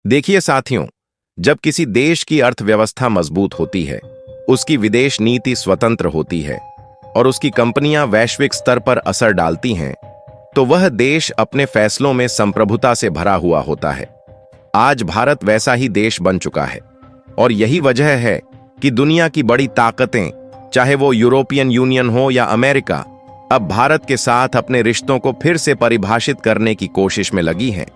देखिए साथियों, जब किसी देश की अर्थव्यवस्था मजबूत होती है, उसकी विदेश नीति स्वतंत्र होती है और उसकी कंपनियां वैश्विक स्तर पर असर डालती हैं, तो वह देश अपने फैसलों में संप्रभुता से भरा हुआ होता है। आज भारत वैसा ही देश बन चुका है और यही वजह है कि दुनिया की बड़ी ताकतें, चाहे वो यूरोपियन यूनियन हो या अमेरिका, अब भारत के साथ अपने रिश्तों को फिर से परिभाषित करने की कोशिश में लगी हैं।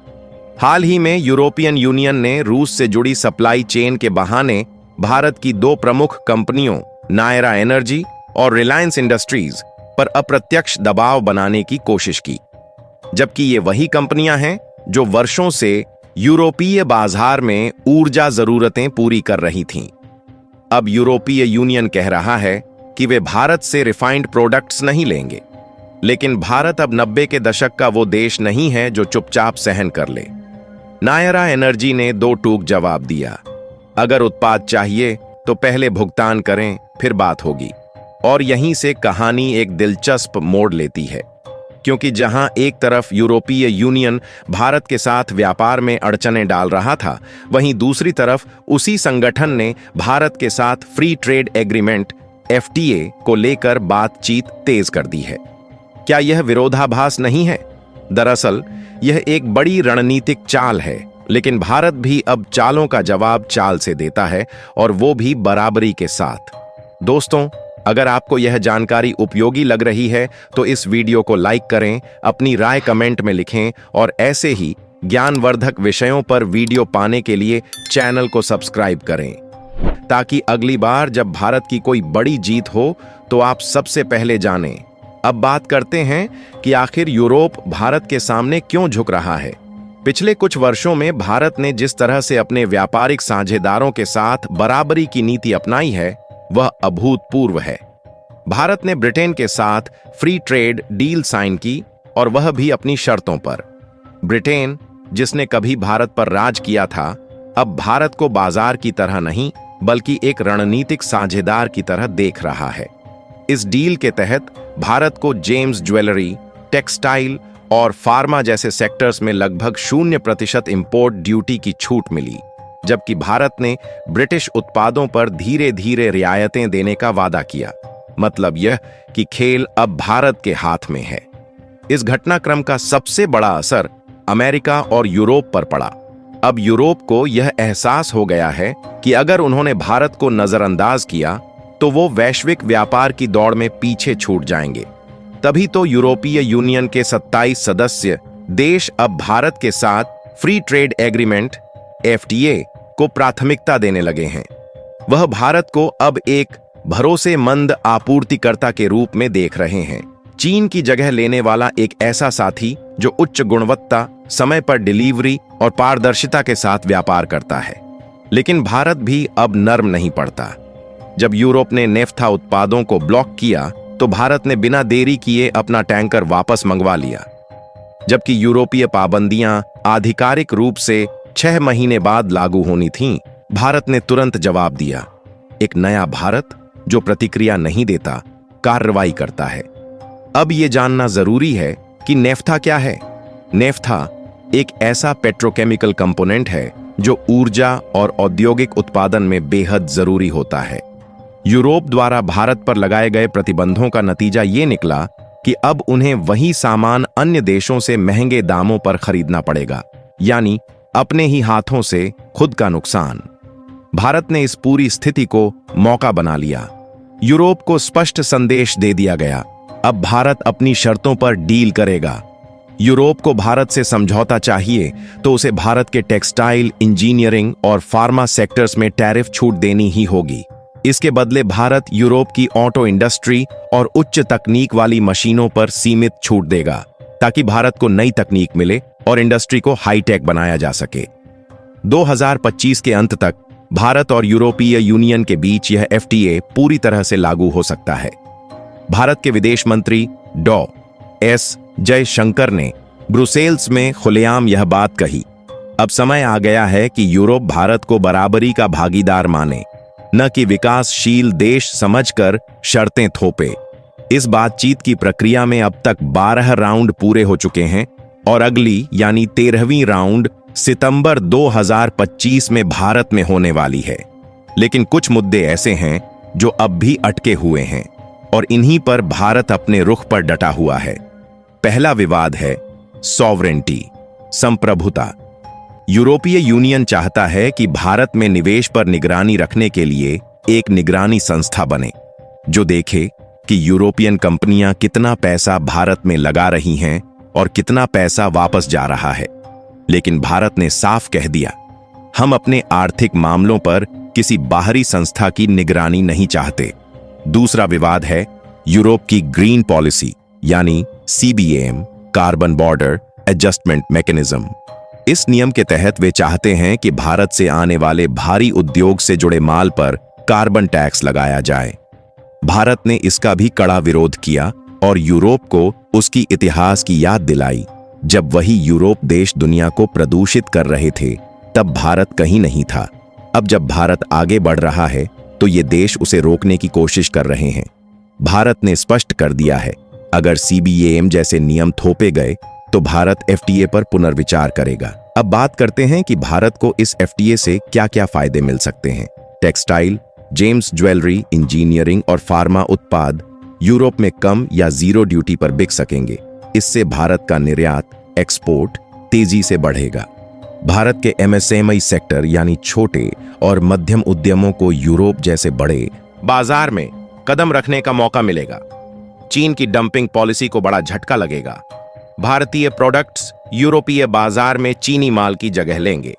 हाल ही में यूरोपियन यूनियन ने रूस से जुड़ी सप्लाई चेन के बहाने भारत की दो प्रमुख कंपनियों नायरा एनर्जी और रिलायंस इंडस्ट्रीज पर अप्रत्यक्ष दबाव बनाने की कोशिश की, जबकि ये वही कंपनियां हैं जो वर्षों से यूरोपीय बाजार में ऊर्जा जरूरतें पूरी कर रही थीं। अब यूरोपीय यूनियन कह रहा है कि वे भारत से रिफाइंड प्रोडक्ट्स नहीं लेंगे, लेकिन भारत अब 90 के दशक का वो देश नहीं है जो चुपचाप सहन कर ले। नायरा एनर्जी ने दो टूक जवाब दिया, अगर उत्पाद चाहिए तो पहले भुगतान करें, फिर बात होगी। और यहीं से कहानी एक दिलचस्प मोड़ लेती है, क्योंकि जहां एक तरफ यूरोपीय यूनियन भारत के साथ व्यापार में अड़चनें डाल रहा था, वहीं दूसरी तरफ उसी संगठन ने भारत के साथ फ्री ट्रेड एग्रीमेंट FTA को लेकर बातचीत तेज कर दी है। क्या यह विरोधाभास नहीं है? दरअसल यह एक बड़ी रणनीतिक चाल है, लेकिन भारत भी अब चालों का जवाब चाल से देता है, और वो भी बराबरी के साथ। दोस्तों, अगर आपको यह जानकारी उपयोगी लग रही है तो इस वीडियो को लाइक करें, अपनी राय कमेंट में लिखें और ऐसे ही ज्ञानवर्धक विषयों पर वीडियो पाने के लिए चैनल को सब्सक्राइब करें, ताकि अगली बार जब भारत की कोई बड़ी जीत हो तो आप सबसे पहले जानें। अब बात करते हैं कि आखिर यूरोप भारत के सामने क्यों झुक रहा है। पिछले कुछ वर्षों में भारत ने जिस तरह से अपने व्यापारिक साझेदारों के साथ बराबरी की नीति अपनाई है, वह अभूतपूर्व है। भारत ने ब्रिटेन के साथ फ्री ट्रेड डील साइन की, और वह भी अपनी शर्तों पर। ब्रिटेन, जिसने कभी भारत पर राज किया था, अब भारत को बाजार की तरह नहीं बल्कि एक रणनीतिक साझेदार की तरह देख रहा है। इस डील के तहत भारत को जेम्स ज्वेलरी, टेक्सटाइल और फार्मा जैसे सेक्टर्स में लगभग 0% इंपोर्ट ड्यूटी की छूट मिली, जबकि भारत ने ब्रिटिश उत्पादों पर धीरे धीरे रियायतें देने का वादा किया। मतलब यह कि खेल अब भारत के हाथ में है। इस घटनाक्रम का सबसे बड़ा असर अमेरिका और यूरोप पर पड़ा। अब यूरोप को यह एहसास हो गया है कि अगर उन्होंने भारत को नजरअंदाज किया तो वो वैश्विक व्यापार की दौड़ में पीछे छूट जाएंगे। तभी तो यूरोपीय यूनियन के 27 सदस्य देश अब भारत के साथ फ्री ट्रेड एग्रीमेंट FTA को प्राथमिकता देने लगे हैं। वह भारत को अब एक भरोसेमंद आपूर्तिकर्ता के रूप में देख रहे हैं, चीन की जगह लेने वाला एक ऐसा साथी जो उच्च गुणवत्ता, समय पर डिलीवरी और पारदर्शिता के साथ व्यापार करता है। लेकिन भारत भी अब नर्म नहीं पड़ता। जब यूरोप ने नेफ्था उत्पादों को ब्लॉक किया तो भारत ने बिना देरी किए अपना टैंकर वापस मंगवा लिया, जबकि यूरोपीय पाबंदियां आधिकारिक रूप से 6 महीने बाद लागू होनी थीं। भारत ने तुरंत जवाब दिया, एक नया भारत जो प्रतिक्रिया नहीं देता, कार्रवाई करता है। अब यह जानना जरूरी है कि नेफ्था क्या है। नेफ्था एक ऐसा पेट्रोकेमिकल कंपोनेंट है जो ऊर्जा और औद्योगिक उत्पादन में बेहद जरूरी होता है। यूरोप द्वारा भारत पर लगाए गए प्रतिबंधों का नतीजा ये निकला कि अब उन्हें वही सामान अन्य देशों से महंगे दामों पर खरीदना पड़ेगा, यानी अपने ही हाथों से खुद का नुकसान। भारत ने इस पूरी स्थिति को मौका बना लिया। यूरोप को स्पष्ट संदेश दे दिया गया, अब भारत अपनी शर्तों पर डील करेगा। यूरोप को भारत से समझौता चाहिए तो उसे भारत के टेक्सटाइल, इंजीनियरिंग और फार्मा सेक्टर्स में टैरिफ छूट देनी ही होगी। इसके बदले भारत यूरोप की ऑटो इंडस्ट्री और उच्च तकनीक वाली मशीनों पर सीमित छूट देगा, ताकि भारत को नई तकनीक मिले और इंडस्ट्री को हाईटेक बनाया जा सके। 2025 के अंत तक भारत और यूरोपीय यूनियन के बीच यह FTA पूरी तरह से लागू हो सकता है। भारत के विदेश मंत्री डॉ.एस. जयशंकर ने ब्रुसेल्स में खुलेआम यह बात कही, अब समय आ गया है कि यूरोप भारत को बराबरी का भागीदार माने, न कि विकासशील देश समझकर शर्तें थोपे। इस बातचीत की प्रक्रिया में अब तक 12 राउंड पूरे हो चुके हैं और अगली यानी 13वीं राउंड सितंबर 2025 में भारत में होने वाली है। लेकिन कुछ मुद्दे ऐसे हैं जो अब भी अटके हुए हैं और इन्हीं पर भारत अपने रुख पर डटा हुआ है। पहला विवाद है सॉवरेंटी, संप्रभुता। यूरोपीय यूनियन चाहता है कि भारत में निवेश पर निगरानी रखने के लिए एक निगरानी संस्था बने जो देखे कि यूरोपियन कंपनियां कितना पैसा भारत में लगा रही हैं और कितना पैसा वापस जा रहा है। लेकिन भारत ने साफ कह दिया, हम अपने आर्थिक मामलों पर किसी बाहरी संस्था की निगरानी नहीं चाहते। दूसरा विवाद है यूरोप की ग्रीन पॉलिसी यानी CBAM, carbon border adjustment mechanism. इस नियम के तहत वे चाहते हैं कि भारत से आने वाले भारी उद्योग से जुड़े माल पर कार्बन टैक्स लगाया जाए। भारत ने इसका भी कड़ा विरोध किया और यूरोप को उसकी इतिहास की याद दिलाई। जब वही यूरोप देश दुनिया को प्रदूषित कर रहे थे तब भारत कहीं नहीं था। अब जब भारत आगे बढ़ रहा है तो ये देश उसे रोकने की कोशिश कर रहे हैं। भारत ने स्पष्ट कर दिया है, अगर CBAM जैसे नियम थोपे गए तो भारत FTA पर पुनर्विचार करेगा। अब बात करते हैं कि भारत को इस FTA से क्या क्या फायदे मिल सकते हैं। टेक्सटाइल, जेम्स ज्वेलरी, इंजीनियरिंग और फार्मा उत्पाद यूरोप में कम या जीरो ड्यूटी पर बिक सकेंगे। इससे भारत का निर्यात, एक्सपोर्ट तेजी से बढ़ेगा। भारत के MSME सेक्टर यानी छोटे और मध्यम उद्यमों को यूरोप जैसे बड़े बाजार में कदम रखने का मौका मिलेगा। चीन की डंपिंग पॉलिसी को बड़ा झटका लगेगा। भारतीय प्रोडक्ट्स यूरोपीय बाजार में चीनी माल की जगह लेंगे।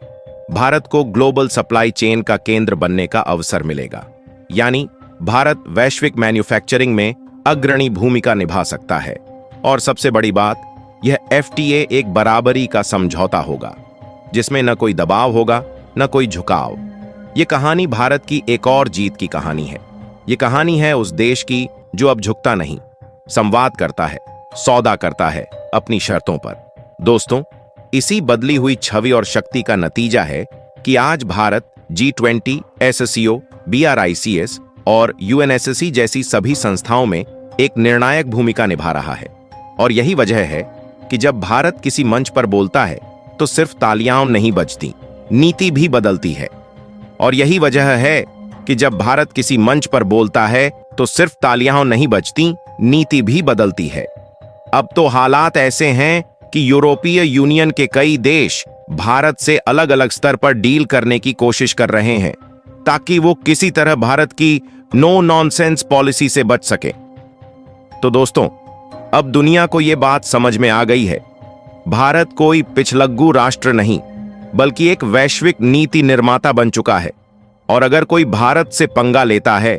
भारत को ग्लोबल सप्लाई चेन का केंद्र बनने का अवसर मिलेगा, यानी भारत वैश्विक मैन्युफैक्चरिंग में अग्रणी भूमिका निभा सकता है। और सबसे बड़ी बात, यह FTA एक बराबरी का समझौता होगा जिसमें न कोई दबाव होगा न कोई झुकाव। यह कहानी भारत की एक और जीत की कहानी है। यह कहानी है उस देश की जो अब झुकता नहीं, संवाद करता है, सौदा करता है अपनी शर्तों पर। दोस्तों, इसी बदली हुई छवि और शक्ति का नतीजा है कि आज भारत G20, SCO, BRICS और UNSC जैसी सभी संस्थाओं में एक निर्णायक भूमिका निभा रहा है। और यही वजह है कि जब भारत किसी मंच पर बोलता है तो सिर्फ तालियां नहीं बजती, नीति भी बदलती है। और यही वजह है कि जब भारत किसी मंच पर बोलता है तो सिर्फ तालियां नहीं बजती, नीति भी बदलती है। अब तो हालात ऐसे हैं कि यूरोपीय यूनियन के कई देश भारत से अलग अलग स्तर पर डील करने की कोशिश कर रहे हैं ताकि वो किसी तरह भारत की नो नॉनसेंस पॉलिसी से बच सके। तो दोस्तों, अब दुनिया को यह बात समझ में आ गई है, भारत कोई पिछलग्गू राष्ट्र नहीं बल्कि एक वैश्विक नीति निर्माता बन चुका है। और अगर कोई भारत से पंगा लेता है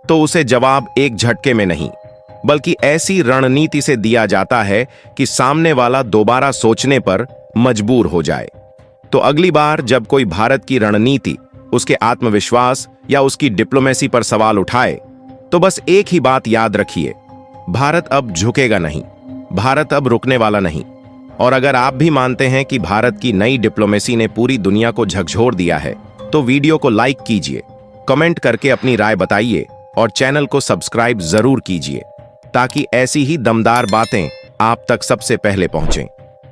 तो उसे जवाब एक झटके में नहीं बल्कि ऐसी रणनीति से दिया जाता है कि सामने वाला दोबारा सोचने पर मजबूर हो जाए। तो अगली बार जब कोई भारत की रणनीति, उसके आत्मविश्वास या उसकी डिप्लोमेसी पर सवाल उठाए तो बस एक ही बात याद रखिए, भारत अब झुकेगा नहीं, भारत अब रुकने वाला नहीं। और अगर आप भी मानते हैं कि भारत की नई डिप्लोमेसी ने पूरी दुनिया को झकझोर दिया है तो वीडियो को लाइक कीजिए, कमेंट करके अपनी राय बताइए और चैनल को सब्सक्राइब जरूर कीजिए ताकि ऐसी ही दमदार बातें आप तक सबसे पहले पहुंचें।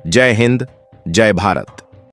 जय हिंद, जय भारत।